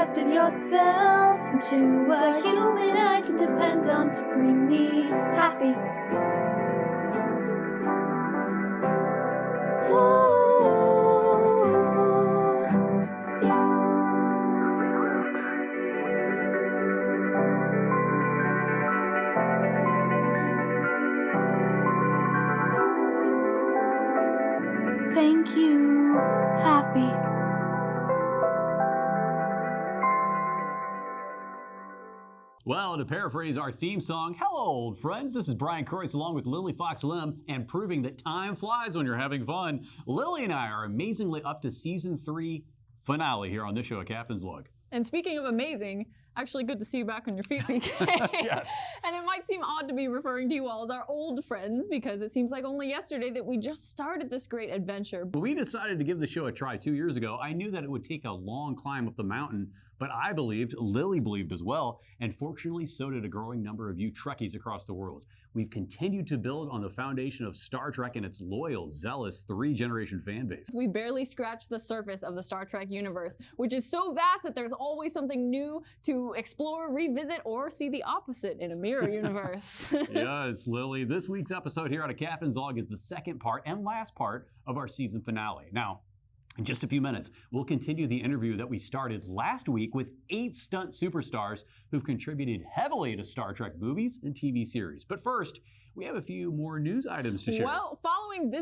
manifested yourself into a human I can depend on to bring me happy. Ooh. Thank you, happy. Well, to paraphrase our theme song, hello, old friends. This is Brian Kreutz along with Lili Fox-Lim, and proving that time flies when you're having fun. Lili and I are amazingly up to season 3 finale here on this show at Captain's Log. And speaking of amazing, actually good to see you back on your feet, BK. Yes. And it might seem odd to be referring to you all as our old friends because it seems like only yesterday that we just started this great adventure. When we decided to give the show a try 2 years ago, I knew that it would take a long climb up the mountain, but I believed, Lili believed as well, and fortunately so did a growing number of you Trekkies across the world. We've continued to build on the foundation of Star Trek and its loyal, zealous 3-generation fan base. We barely scratched the surface of the Star Trek universe, which is so vast that there's always something new to explore, revisit, or see the opposite in a mirror universe. Yes, Lili. This week's episode here on A Captain's Log is the second part and last part of our season finale. Now, in just a few minutes, we'll continue the interview that we started last week with 8 stunt superstars who've contributed heavily to Star Trek movies and TV series. But first, we have a few more news items to share. Well, following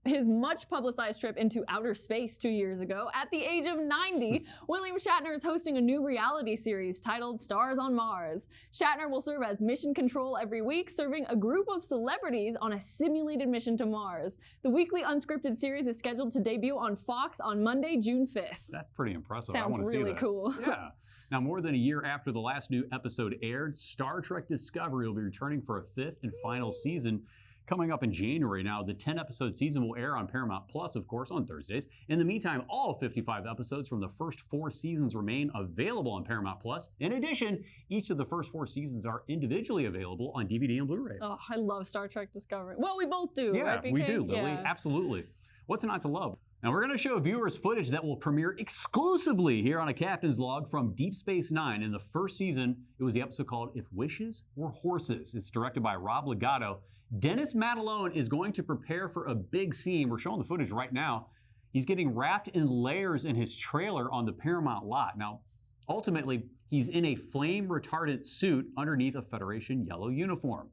his much publicized trip into outer space 2 years ago, at the age of 90, William Shatner is hosting a new reality series titled Stars on Mars. Shatner will serve as mission control every week, serving a group of celebrities on a simulated mission to Mars. The weekly unscripted series is scheduled to debut on Fox on Monday, June 5th. That's pretty impressive. Sounds I want to really see that. cool. Yeah. Now, more than a year after the last new episode aired, Star Trek Discovery will be returning for a 5th and final season coming up in January. Now, the 10-episode season will air on Paramount Plus, of course, on Thursdays. In the meantime, all 55 episodes from the first 4 seasons remain available on Paramount Plus. In addition, each of the first 4 seasons are individually available on DVD and Blu-ray. Oh, I love Star Trek Discovery. Well, we both do, Yeah, right, BK? we do, Lili. Yeah. Absolutely. What's not to love? Now, we're going to show viewers footage that will premiere exclusively here on A Captain's Log from Deep Space Nine. In the first season, it was the episode called If Wishes Were Horses. It's directed by Rob Legato. Dennis Madalone is going to prepare for a big scene. We're showing the footage right now. He's getting wrapped in layers in his trailer on the Paramount lot. Now, ultimately, he's in a flame-retardant suit underneath a Federation yellow uniform.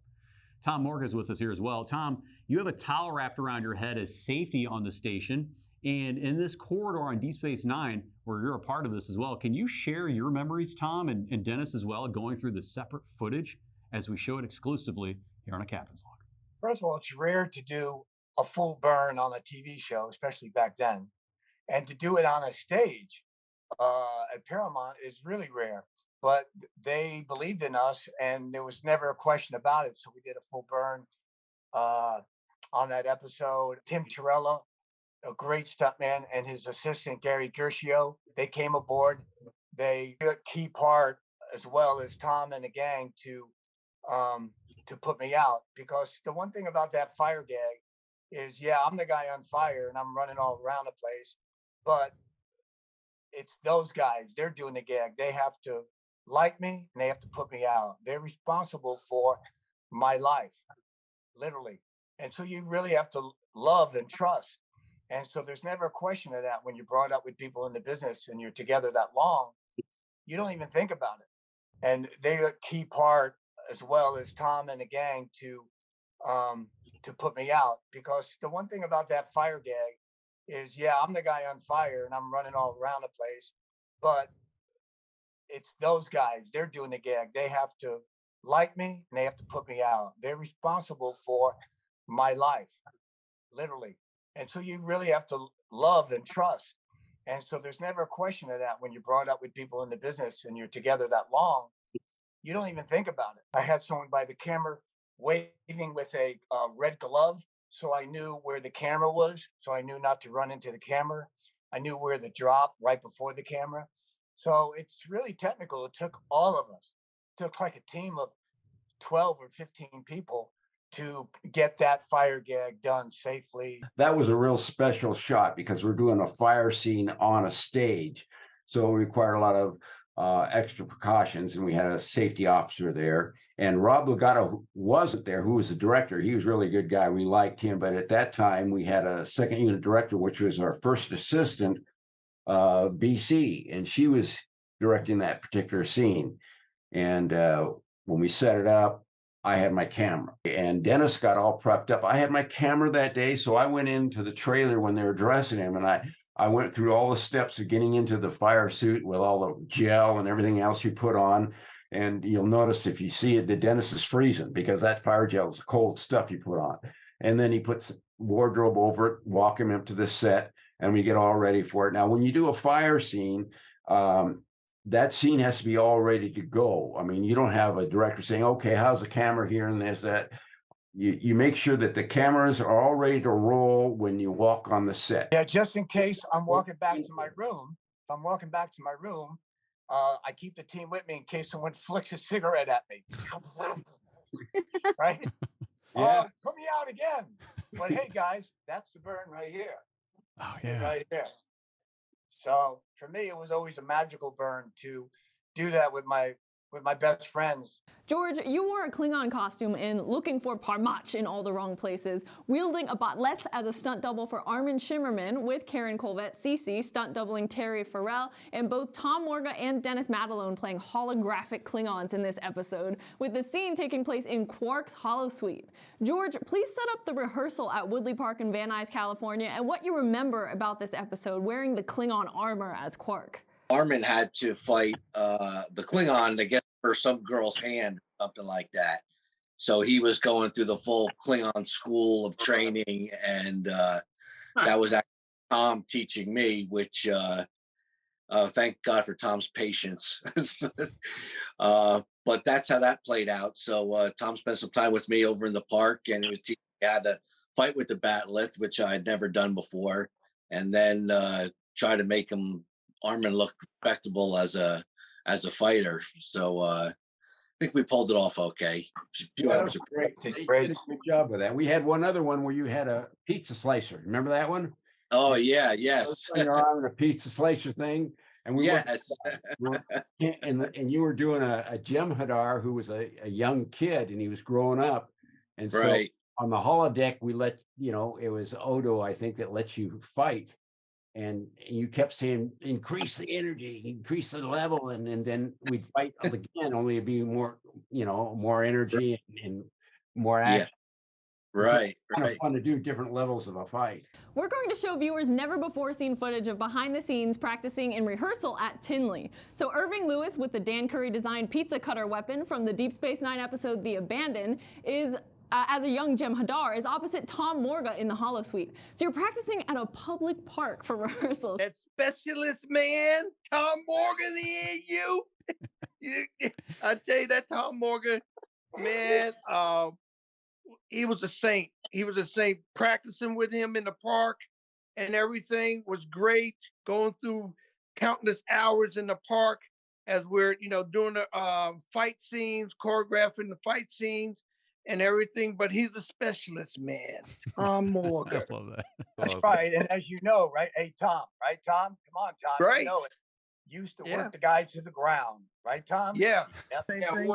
Tom Morga is with us here as well. Tom, you have a towel wrapped around your head as safety on the station. And in this corridor on Deep Space Nine, where you're a part of this as well, can you share your memories, Tom, and Dennis as well, going through the separate footage as we show it exclusively here on A Captain's Log? First of all, it's rare to do a full burn on a TV show, especially back then. And to do it on a stage at Paramount is really rare. But they believed in us, and there was never a question about it. So we did a full burn on that episode. Tim Torella, a great stuntman, and his assistant, Gary Gershio, they came aboard. They did a key part, as well as Tom and the gang, to put me out. Because the one thing about that fire gag is, yeah, I'm the guy on fire, and I'm running all around the place. But it's those guys. They're doing the gag. They have to like me, and they have to put me out. They're responsible for my life, literally. And so you really have to love and trust. And so there's never a question of that when you're brought up with people in the business and you're together that long. You don't even think about it. And they're a key part, as well as Tom and the gang, to put me out. Because the one thing about that fire gag is, yeah, I'm the guy on fire, and I'm running all around the place. But it's those guys. They're doing the gag. They have to like me, and they have to put me out. They're responsible for my life, literally. And so you really have to love and trust. And so there's never a question of that when you're brought up with people in the business and you're together that long. You don't even think about it. I had someone by the camera waving with a red glove, so I knew where the camera was. So I knew not to run into the camera. I knew where the drop right before the camera. So it's really technical. It took all of us. It took like a team of 12 or 15 people to get that fire gag done safely. That was a real special shot because we're doing a fire scene on a stage. So it required a lot of extra precautions, and we had a safety officer there. And Rob Legato wasn't there, who was the director. He was really a good guy. We liked him. But at that time, we had a second unit director, which was our first assistant, BC, and she was directing that particular scene. And when we set it up, I had my camera, and Dennis got all prepped up. I had my camera that day, so I went into the trailer when they were dressing him, and I went through all the steps of getting into the fire suit with all the gel and everything else you put on. And you'll notice if you see it, the Dennis is freezing because that fire gel is cold stuff you put on. And then he puts wardrobe over it, walk him up to the set, and we get all ready for it. Now, when you do a fire scene, that scene has to be all ready to go. I mean, you don't have a director saying, okay, how's the camera here and this, that. You make sure that the cameras are all ready to roll when you walk on the set. Yeah, just in case I'm walking back to my room. If I'm walking back to my room, I keep the team with me in case someone flicks a cigarette at me. Right? Yeah. Put me out again. But hey, guys, that's the burn right here. Oh, yeah. Right there. So for me, it was always a magical burn to do that with my best friends. George, you wore a Klingon costume in Looking for Parmach in all the wrong places, wielding a botleth as a stunt double for Armin Shimmerman with Karen Colvette Cece, stunt doubling Terry Farrell, and both Tom Morga and Dennis Madalone playing holographic Klingons in this episode, with the scene taking place in Quark's holosuite. George, please set up the rehearsal at Woodley Park in Van Nuys, California, and what you remember about this episode wearing the Klingon armor as Quark. Armin had to fight the Klingon to get for some girl's hand, something like that. So he was going through the full Klingon school of training, and that was actually Tom teaching me, which thank God for Tom's patience. But that's how that played out. So Tom spent some time with me over in the park, and he was teaching me how to fight with the batleth, which I had never done before, and then try to make Armin look respectable as a fighter. So I think we pulled it off okay. That was great. They did a good job with that. We had one other one where you had a pizza slicer. Remember that one? Oh yeah, yes. Your arm and a pizza slicer thing, and we yes. and you were doing a Jem'Hadar who was a young kid, and he was growing up, and so right. On the holodeck we let it was Odo, I think, that lets you fight. And you kept saying, increase the energy, increase the level, and then we'd fight again, only it'd be more, more energy and more action. Yeah. Right, so kind of fun to do different levels of a fight. We're going to show viewers never before seen footage of behind the scenes practicing in rehearsal at Tinley. So Irving Lewis, with the Dan Curry designed pizza cutter weapon from the Deep Space Nine episode The Abandoned, is as a young Jem'Hadar, is opposite Tom Morga in the holosuite. So you're practicing at a public park for rehearsals. That specialist man, Tom Morga, you. I tell you, that Tom Morga, man, he was a saint. He was a saint. Practicing with him in the park and everything was great. Going through countless hours in the park as we're, doing the fight scenes, choreographing the fight scenes and everything, but he's a specialist, man. Tom Morga. I love that. That's right. And as you know, right? Hey, Tom, right, Tom? Come on, Tom. Right. You know it. Used to work the guy to the ground, right, Tom? Yeah. Yeah,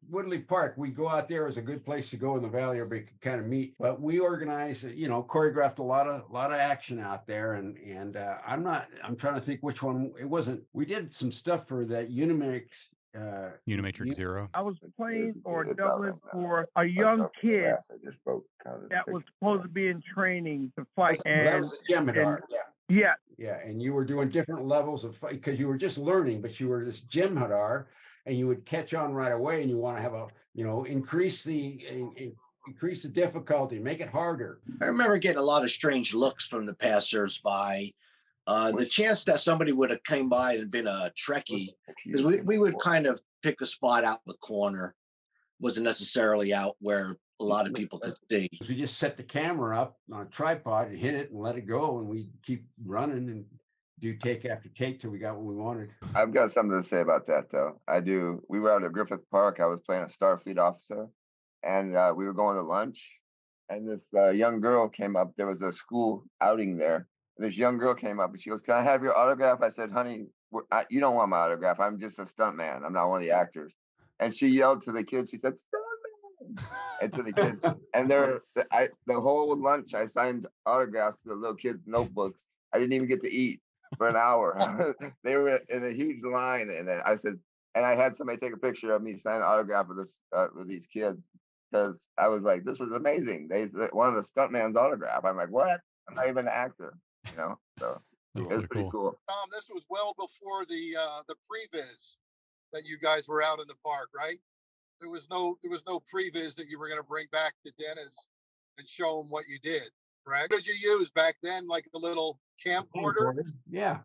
Woodley Park. We go out there as a good place to go in the valley where we could kind of meet. But we organized, choreographed a lot of action out there. And I'm trying to think which one it wasn't. We did some stuff for that Unimatrix Zero. I was playing or doubling for a young kid that was supposed to be in training to fight. That was the Jem'Hadar. Yeah. Yeah, and you were doing different levels of fight because you were just learning, but you were this Jem'Hadar, and you would catch on right away, and you want to have increase the difficulty, make it harder. I remember getting a lot of strange looks from the passers-by. The chance that somebody would have came by and been a Trekkie, because we would kind of pick a spot out in the corner, wasn't necessarily out where a lot of people could see. We just set the camera up on a tripod and hit it and let it go, and we keep running and do take after take till we got what we wanted. I've got something to say about that, though. I do. We were out at Griffith Park. I was playing a Starfleet officer, and we were going to lunch, and this young girl came up. There was a school outing there. This young girl came up and she goes, "Can I have your autograph?" I said, "Honey, You don't want my autograph. I'm just a stunt man. I'm not one of the actors." And she yelled to the kids. She said, "Stuntman!" And to the kids. And the whole lunch, I signed autographs to the little kids' notebooks. I didn't even get to eat for an hour. They were in a huge line, and I said, and I had somebody take a picture of me signing an autograph with these kids, because I was like, this was amazing. They wanted a stuntman's autograph. I'm like, what? I'm not even an actor, you know. So That's it so was pretty cool. Tom, this was well before the previs that you guys were out in the park, right? There was no previs that you were going to bring back to Dennis and show him what you did, right? What did you use back then, like a little camcorder? Yeah.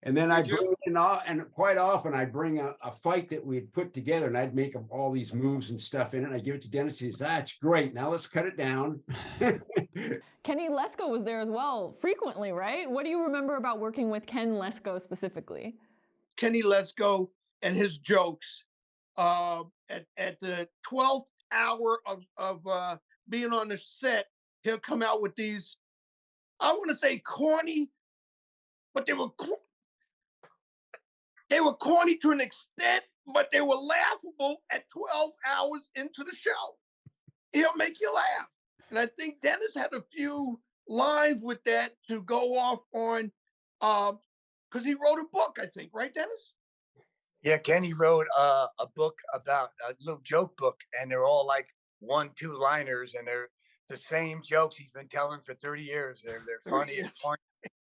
And then I bring in and quite often I bring a fight that we had put together, and I'd make all these moves and stuff in it. And I give it to Dennis. He says, "That's great. Now let's cut it down." Kenny Lesko was there as well, frequently, right? What do you remember about working with Ken Lesko specifically? Kenny Lesko and his jokes. At the 12th hour of being on the set, he'll come out with these, I want to say corny, but they were corny to an extent, but they were laughable at 12 hours into the show. He'll make you laugh. And I think Dennis had a few lines with that to go off on, because he wrote a book, I think, right, Dennis? Yeah, Kenny wrote a book about a little joke book, and they're all like 1-2 liners, and they're the same jokes he's been telling for 30 years. They're funny,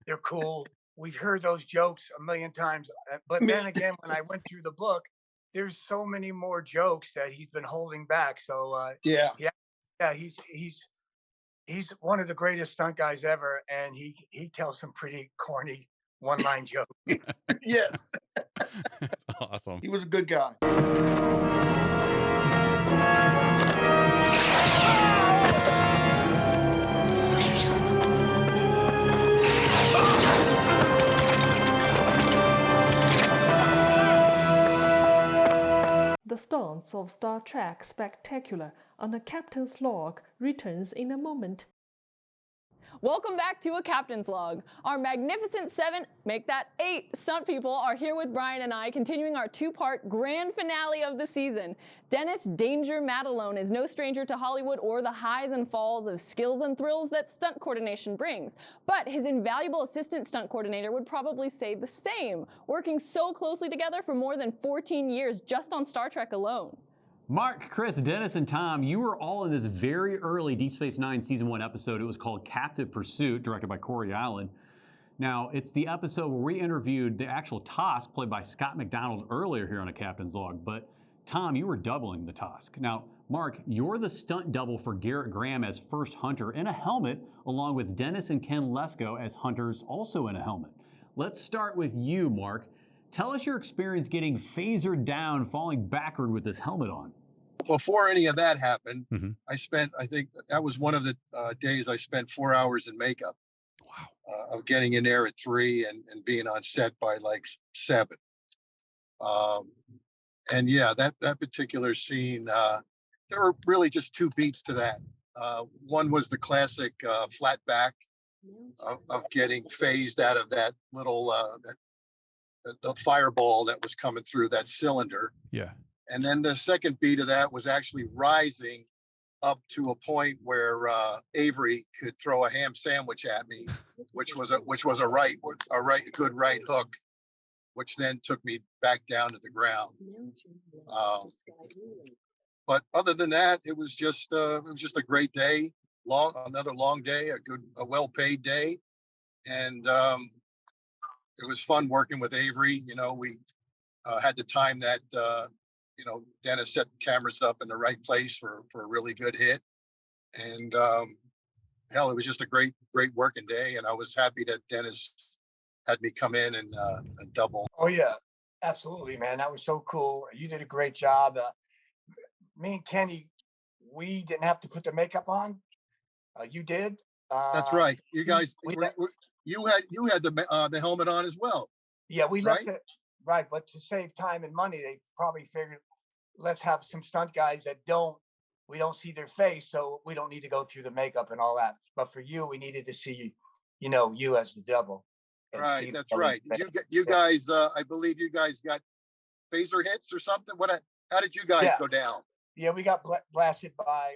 they're cool. We've heard those jokes a million times, but then again, when I went through the book, there's so many more jokes that he's been holding back. So yeah, he's one of the greatest stunt guys ever, and he tells some pretty corny one-line jokes. Yes. That's awesome. He was a good guy. The stunts of Star Trek Spectacular on a Captain's Log returns in a moment. Welcome back to A Captain's Log. Our magnificent 7, make that 8 stunt people are here with Bryan and I, continuing our 2-part grand finale of the season. Dennis Danger Madalone is no stranger to Hollywood or the highs and falls of skills and thrills that stunt coordination brings. But his invaluable assistant stunt coordinator would probably say the same, working so closely together for more than 14 years just on Star Trek alone. Mark, Chris, Dennis, and Tom, you were all in this very early Deep Space Nine Season 1 episode. It was called Captive Pursuit, directed by Corey Allen. Now, it's the episode where we interviewed the actual Tosk, played by Scott McDonald, earlier here on A Captain's Log. But, Tom, you were doubling the Tosk. Now, Mark, you're the stunt double for Garrett Graham as First Hunter in a helmet, along with Dennis and Ken Lesko as Hunters, also in a helmet. Let's start with you, Mark. Tell us your experience getting phasered down, falling backward with this helmet on. Before any of that happened, I think that was one of the days I spent 4 hours in makeup. Wow. Of getting in there at 3 and being on set by like 7. And yeah, that particular scene, there were really just 2 beats to that. One was the classic flat back of getting phased out of that little the fireball that was coming through that cylinder. Yeah. And then the second beat of that was actually rising up to a point where Avery could throw a ham sandwich at me, which was a good right hook, which then took me back down to the ground. But other than that, it was just a great day, another long day, a well-paid day, and it was fun working with Avery. You know, we had to time that. Dennis set the cameras up in the right place for a really good hit, and hell, it was just a great working day, and I was happy that Dennis had me come in and double. Oh yeah, absolutely, man. That was so cool. You did a great job. Me and Kenny, we didn't have to put the makeup on. You did. That's right. You guys, you had the helmet on as well. Yeah, we left it right, but to save time and money, they probably figured, let's have some stunt guys that we don't see their face, so we don't need to go through the makeup and all that. But for you, we needed to see, you as the double. and Right, see that's how right. they You yeah. guys, I believe you guys got phaser hits or something. How did you guys Yeah. go down? Yeah, we got blasted by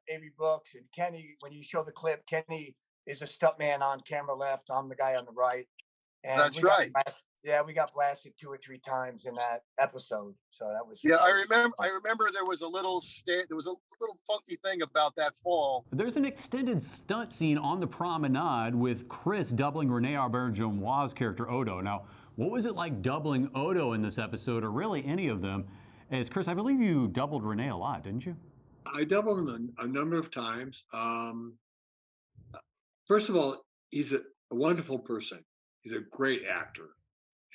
Avery Brooks and Kenny. When you show the clip, Kenny is a stuntman on camera left. I'm the guy on the right. And That's we got right. we got blasted 2 or 3 times in that episode. So that was Yeah, that was I remember there was a little funky thing about that fall. There's an extended stunt scene on the promenade with Chris doubling Rene Auberjonois' character Odo. Now, what was it like doubling Odo in this episode, or really any of them? As Chris, I believe you doubled Rene a lot, didn't you? I doubled him a number of times. First of all, he's a wonderful person. He's a great actor.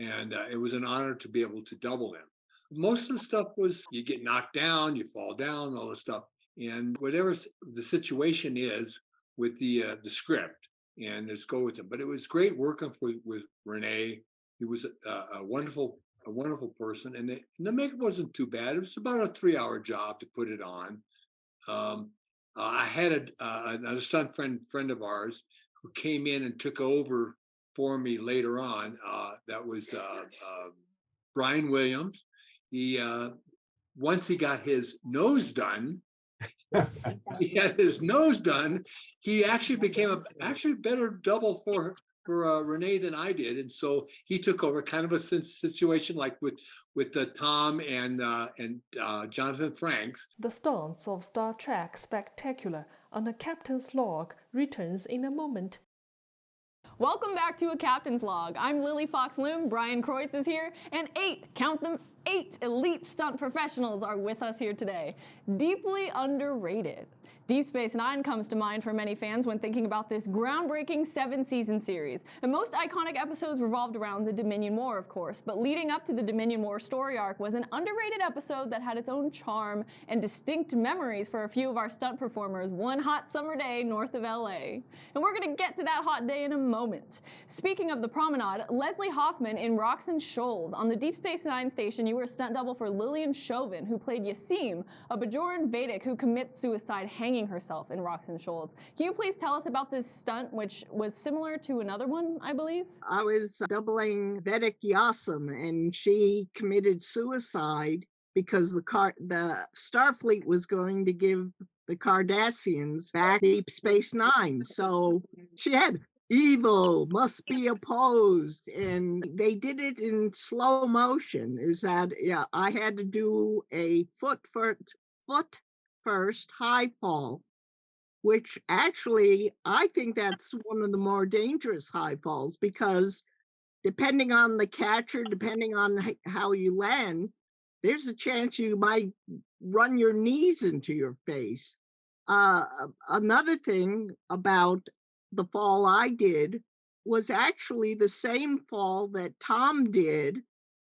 And it was an honor to be able to double him. Most of the stuff was you get knocked down, you fall down, all this stuff. And whatever the situation is with the script, and let's go with it. But it was great working with Rene. He was a wonderful person. And the makeup wasn't too bad. It was about a 3-hour job to put it on. I had another stunt friend of ours who came in and took over for me later on. That was Brian Williams. He once he got his nose done, he actually became a better double for Rene than I did, and so he took over, kind of a situation like with Tom and Jonathan Frakes. The Stunts of Star Trek Spectacular on a Captain's Log returns in a moment. Welcome back to A Captain's Log. I'm Lili Fox-Lim, Brian Kreutz is here, and 8 elite stunt professionals are with us here today. Deeply underrated. Deep Space Nine comes to mind for many fans when thinking about this groundbreaking 7-season series. And most iconic episodes revolved around the Dominion War, of course, but leading up to the Dominion War story arc was an underrated episode that had its own charm and distinct memories for a few of our stunt performers one hot summer day north of LA. And we're gonna get to that hot day in a moment. Speaking of the promenade, Leslie Hoffman in Rocks and Shoals. On the Deep Space Nine station, you were a stunt double for Lillian Chauvin, who played Yasim, a Bajoran Vedic who commits suicide hanging herself in Rocks and Shoals. Can you please tell us about this stunt, which was similar to another one, I believe? I was doubling Vedic Yasim, and she committed suicide because the Starfleet was going to give the Cardassians back Deep Space Nine. So she had evil must be opposed, and they did it in slow motion. I had to do a foot first high fall, which actually I think that's one of the more dangerous high falls, because depending on the catcher, depending on how you land, there's a chance you might run your knees into your face. Another thing about the fall I did was actually the same fall that Tom did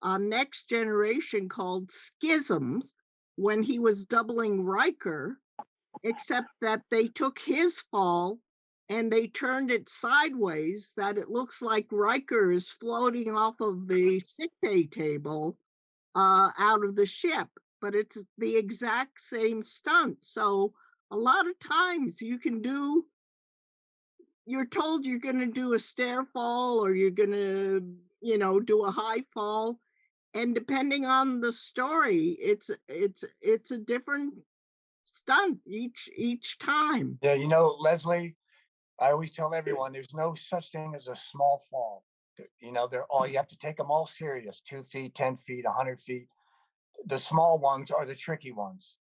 on Next Generation, called Schisms, when he was doubling Riker, except that they took his fall and they turned it sideways, that it looks like Riker is floating off of the sickbay table out of the ship, but it's the exact same stunt. So a lot of times you're told you're going to do a stair fall, or you're going to, do a high fall. And depending on the story, it's a different stunt each time. Yeah, Leslie, I always tell everyone there's no such thing as a small fall. They're all, you have to take them all serious. 2 feet, 10 feet, 100 feet. The small ones are the tricky ones,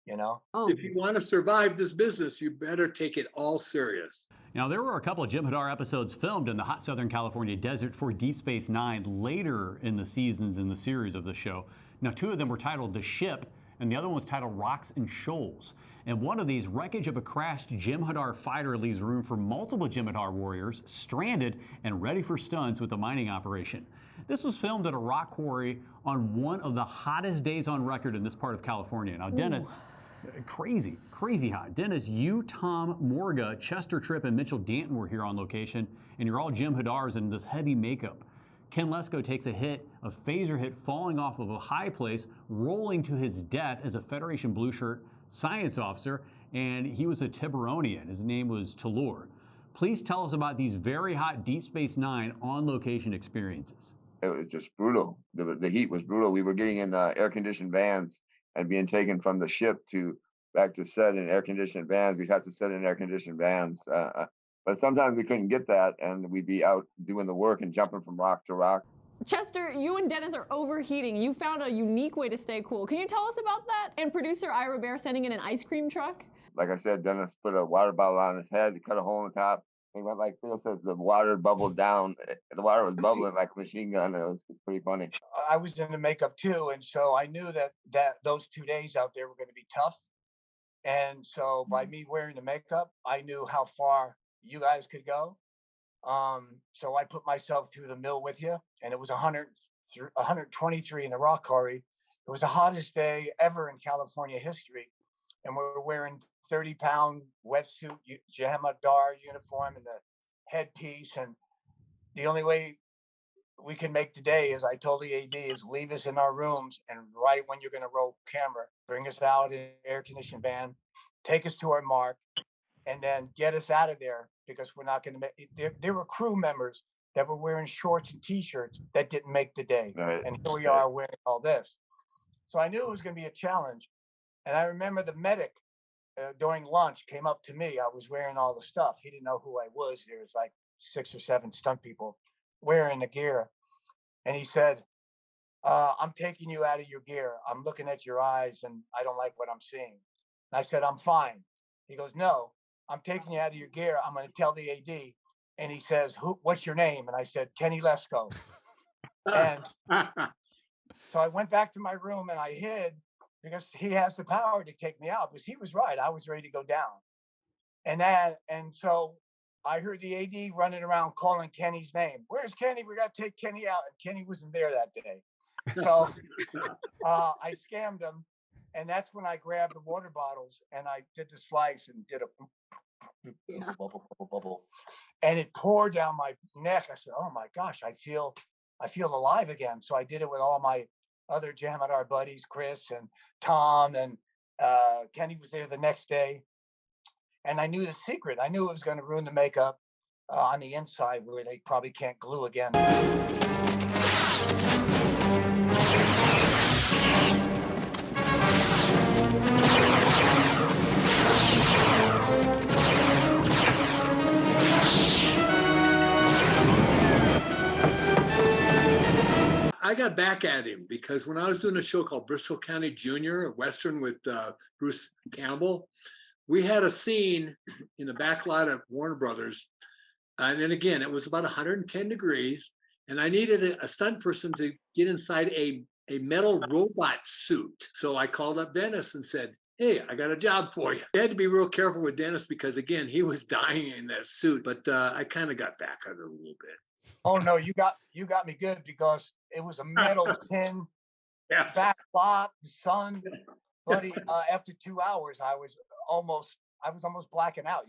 Oh, If you want to survive this business, you better take it all serious. Now, there were a couple of Jim Hadar episodes filmed in the hot Southern California desert for Deep Space Nine later in the seasons in the series of the show. Now, 2 of them were titled The Ship, and the other one was titled Rocks and Shoals. And one of these, wreckage of a crashed Jim Hadar fighter leaves room for multiple Jim Hadar warriors stranded and ready for stunts with a mining operation. This was filmed at a rock quarry on one of the hottest days on record in this part of California. Now, Dennis, crazy hot. Dennis, you, Tom, Morga, Chester Tripp, and Mitchell Danton were here on location, and you're all Jim Hadars in this heavy makeup. Ken Lesko takes a phaser hit, falling off of a high place, rolling to his death as a Federation blue shirt science officer, and he was a Tiburonian. His name was Talur. Please tell us about these very hot Deep Space Nine on-location experiences. It was just brutal. The heat was brutal. We were getting in air-conditioned vans and being taken from the ship back to set in air-conditioned vans. We'd have to set in air-conditioned vans. But sometimes we couldn't get that, and we'd be out doing the work and jumping from rock to rock. Chester, you and Dennis are overheating. You found a unique way to stay cool. Can you tell us about that? And producer Ira Bear sending in an ice cream truck? Like I said, Dennis put a water bottle on his head, cut a hole in the top. He went like this as the water bubbled down. The water was bubbling like a machine gun. It was pretty funny. I was into makeup too, and so I knew that those 2 days out there were going to be tough. And so by me wearing the makeup, I knew how far you guys could go. So I put myself through the mill with you, and it was 123 in the rock quarry. It was the hottest day ever in California history. And we were wearing 30-pound wetsuit, Jemadar uniform and the headpiece. And the only way we can make the day, as I told the AD, is leave us in our rooms, and right when you're going to roll camera, bring us out in an air-conditioned van, take us to our mark, and then get us out of there, because we're not going to make. There were crew members that were wearing shorts and T-shirts that didn't make the day. Right. And here we are wearing all this. So I knew it was going to be a challenge. And I remember the medic during lunch came up to me. I was wearing all the stuff. He didn't know who I was. There was like 6 or 7 stunt people wearing the gear. And he said, I'm taking you out of your gear. I'm looking at your eyes and I don't like what I'm seeing. And I said, I'm fine. He goes, no, I'm taking you out of your gear. I'm going to tell the AD. And he says, what's your name? And I said, Kenny Lesko. And so I went back to my room and I hid, because he has the power to take me out. Because he was right. I was ready to go down. And so I heard the AD running around calling Kenny's name. Where's Kenny? We got to take Kenny out. And Kenny wasn't there that day. So I scammed him. And that's when I grabbed the water bottles and I did the slice and did a bubble, bubble. And it poured down my neck. I said, oh my gosh, I feel alive again. So I did it with all my other Jamadar buddies, Chris and Tom, and Kenny was there the next day. And I knew the secret. I knew it was going to ruin the makeup on the inside, where they probably can't glue again. I got back at him because when I was doing a show called Bristol County Junior, a Western with Bruce Campbell, we had a scene in the back lot of Warner Brothers. And then again, it was about 110 degrees. And I needed a stunt person to get inside a metal robot suit. So I called up Dennis and said, hey, I got a job for you. I had to be real careful with Dennis because, again, he was dying in that suit. But I kind of got back at it a little bit. Oh no, you got me good, because it was a metal tin back lot, the sun, buddy. After 2 hours, I was almost blacking out.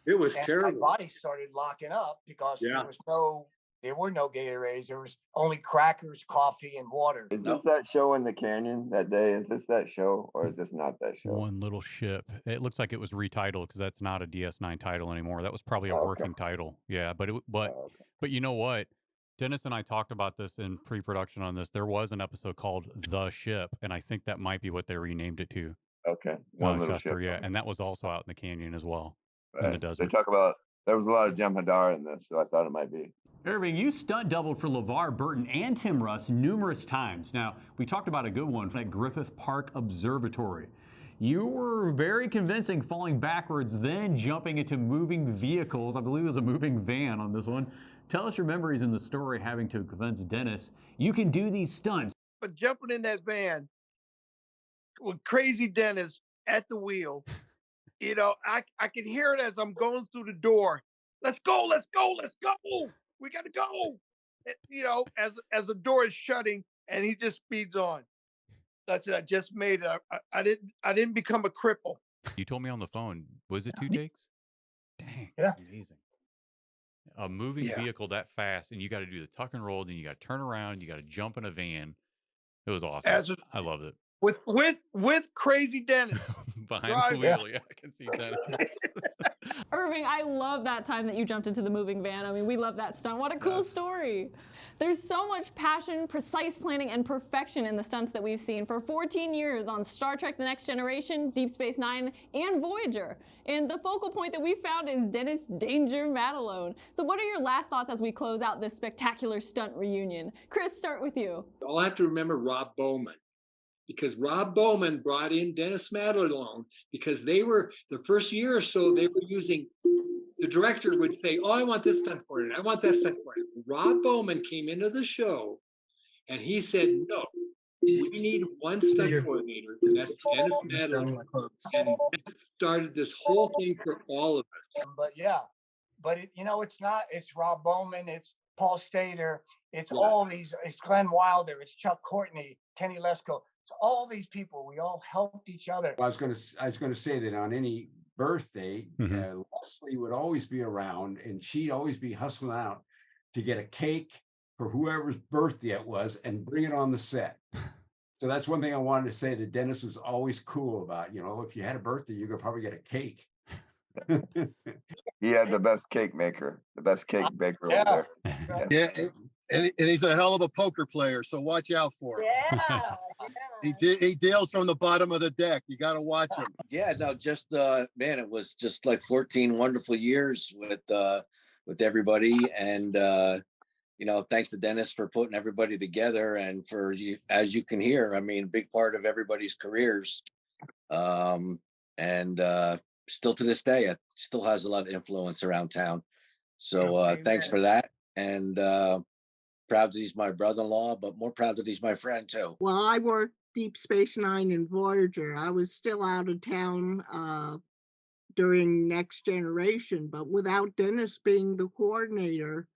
It was and terrible. My body started locking up because there were no Gatorades. There was only crackers, coffee, and water. Is this that show in the canyon that day? Is this that show, or is this not that show? One Little Ship. It looks like it was retitled because that's not a DS9 title anymore. That was probably a working title. Yeah, but you know what? Dennis and I talked about this in pre-production on this. There was an episode called The Ship, and I think that might be what they renamed it to. Okay. One Little Chester, Ship. yeah, and that was also out in the canyon as well, in the desert. They talk about, there was a lot of Jem'Hadar in this, so I thought it might be. Irving, you stunt doubled for LeVar Burton and Tim Russ numerous times. Now, we talked about a good one at Griffith Park Observatory. You were very convincing falling backwards, then jumping into moving vehicles. I believe it was a moving van on this one. Tell us your memories in the story having to convince Dennis you can do these stunts. But jumping in that van with crazy Dennis at the wheel, I can hear it as I'm going through the door. Let's go, let's go, let's go. We got to go. As the door is shutting and he just speeds on. That's it. I just made it. I didn't become a cripple. You told me on the phone. Was it 2 takes? Dang. Yeah. Amazing. A moving vehicle that fast, and you got to do the tuck and roll, then you got to turn around, you got to jump in a van. It was awesome. I loved it. with Crazy Dennis. Behind the Driving. wheel, yeah, I can see that. Irving, I love that time that you jumped into the moving van. I mean, we love that stunt. What a cool story. There's so much passion, precise planning, and perfection in the stunts that we've seen for 14 years on Star Trek The Next Generation, Deep Space Nine, and Voyager. And the focal point that we found is Dennis Danger Madalone. So what are your last thoughts as we close out this spectacular stunt reunion? Chris, start with you. I'll have to remember Rob Bowman, because Rob Bowman brought in Dennis Madalone because they were, the first year or so, they were using, the director would say, oh, I want this stunt coordinator, I want that stunt coordinator. Rob Bowman came into the show and he said, no, we need one stunt coordinator, and that's Dennis Madalone. And that started this whole thing for all of us. But yeah, but it's not, it's Rob Bowman, it's Paul Stater, it's Yeah. all these, it's Glenn Wilder, it's Chuck Courtney, Kenny Lesko. So all these people, we all helped each other. I was going to say that on any birthday, Leslie would always be around, and she'd always be hustling out to get a cake for whoever's birthday it was and bring it on the set. So that's one thing I wanted to say that Dennis was always cool about. If you had a birthday, you could probably get a cake. He had the best cake maker, the best cake baker over there. Yeah, and he's a hell of a poker player, so watch out for him. Yeah. He deals from the bottom of the deck. You got to watch him. Yeah, no, just man, it was just like 14 wonderful years with everybody, and thanks to Dennis for putting everybody together, and for you, as you can hear, I mean, a big part of everybody's careers, and still to this day, it still has a lot of influence around town. So thanks for that, and proud that he's my brother-in-law, but more proud that he's my friend too. Well, I worked Deep Space Nine and Voyager. I was still out of town during Next Generation, but without Dennis being the coordinator,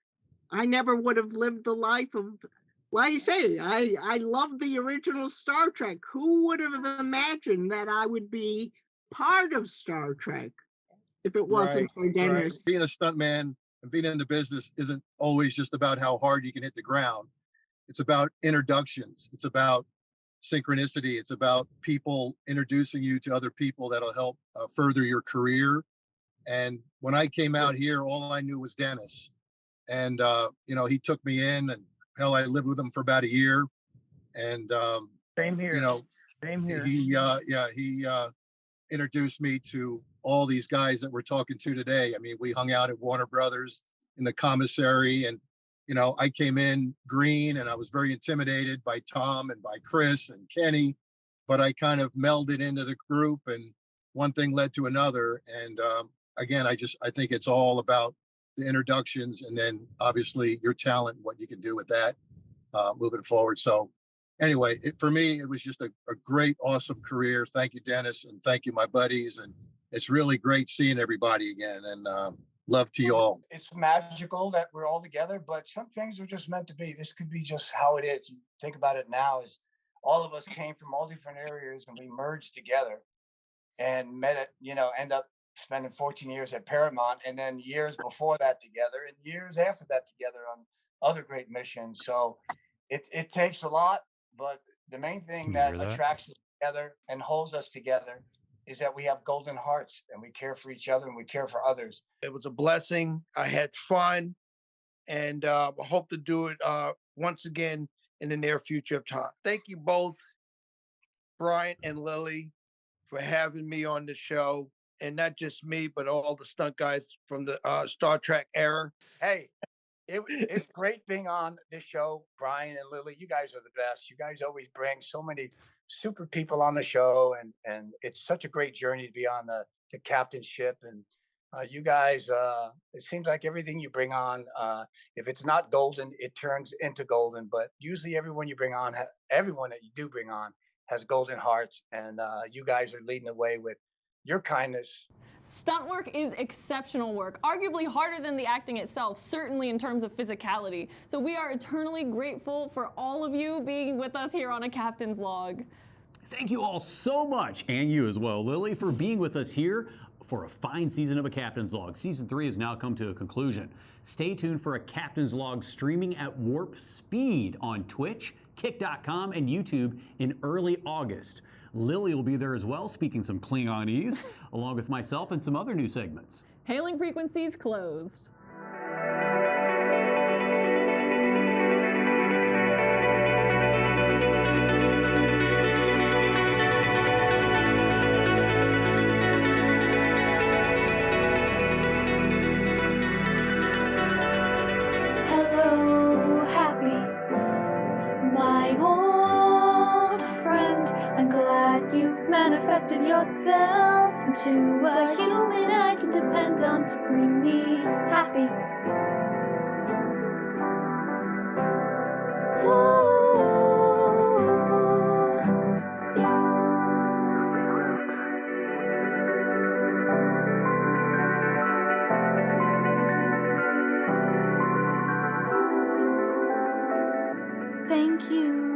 I never would have lived the life of, like I say, I love the original Star Trek. Who would have imagined that I would be part of Star Trek if it wasn't for Dennis? Being a stuntman and being in the business isn't always just about how hard you can hit the ground. It's about introductions. It's about synchronicity. It's about people introducing you to other people that'll help further your career. And when I came out here, all I knew was Dennis. And, he took me in, and hell, I lived with him for about a year. And, Same here. Same here. He introduced me to all these guys that we're talking to today. I mean, we hung out at Warner Brothers in the commissary, and I came in green, and I was very intimidated by Tom and by Chris and Kenny, but I kind of melded into the group, and one thing led to another. And again, I think it's all about the introductions, and then obviously your talent, what you can do with that moving forward. So anyway, for me, it was just a great, awesome career. Thank you, Dennis, and thank you, my buddies. And it's really great seeing everybody again, and love to you all. It's magical that we're all together, but some things are just meant to be. This could be just how it is. You think about it now, is all of us came from all different areas, and we merged together and met at, end up spending 14 years at Paramount, and then years before that together, and years after that together on other great missions. So it takes a lot, but the main thing that attracts us together and holds us together is that we have golden hearts, and we care for each other, and we care for others. It was a blessing. I had fun, and I hope to do it once again in the near future of time. Thank you both, Bryan and Lili, for having me on the show. And not just me, but all the stunt guys from the Star Trek era. Hey, it's great being on this show, Bryan and Lili. You guys are the best. You guys always bring so many super people on the show, and it's such a great journey to be on the captainship. And you guys, it seems like everything you bring on, if it's not golden, it turns into golden. But usually everyone you bring on, everyone that you do bring on has golden hearts, and you guys are leading the way with your kindness. Stunt work is exceptional work, arguably harder than the acting itself, certainly in terms of physicality. So we are eternally grateful for all of you being with us here on A Captain's Log. Thank you all so much, and you as well, Lili, for being with us here for a fine season of A Captain's Log. Season 3 has now come to a conclusion. Stay tuned for A Captain's Log streaming at warp speed on Twitch, Kick.com, and YouTube in early August. Lili will be there as well, speaking some Klingonese, along with myself and some other new segments. Hailing frequencies closed. Hello, happy, my old friend. I'm glad you've manifested yourself into a human I can depend on to bring me happy. Thank you.